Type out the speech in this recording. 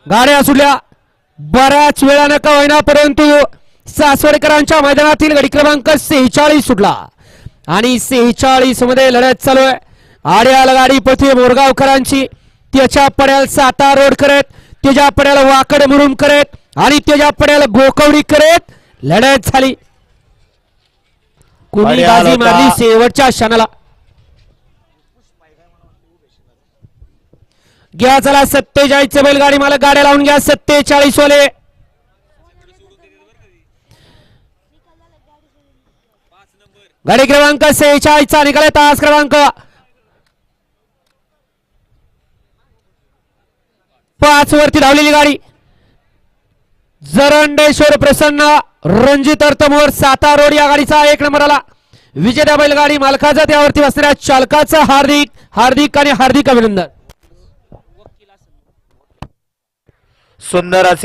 गाड्या सुटल्या बऱ्याच वेळानं का होईना, परंतु सासवडकरांच्या मैदानातील गाडी क्रमांक 46 सुटला आणि 46 मध्ये लढत चालू आहे. आड्याला गाडी पळते मोरगावकरांची. त्याच्या पड्याला साता रोड करत, त्याच्या पड्याला वाकड मुरुम करत आणि त्याच्या पड्याला गोकवडी करत लढत झाली. कुणी बाजी मारली शेवटच्या क्षणाला. घ्या चला 47 बैलगाडी मालक गाड्या लावून घ्या. 47 वाले गाडी क्रमांक 46 चा निकाल तास क्रमांक 5 वरती धावलेली गाडी जरंडेश्वर प्रसन्न रणजित अर्थमोर साता रोड या गाडीचा 1 नंबर आला. विजेत्या बैलगाडी मालकाचा त्यावरती बसणाऱ्या चालकाचं हार्दिक हार्दिक आणि हार्दिक अभिनंदन. सुंदर असे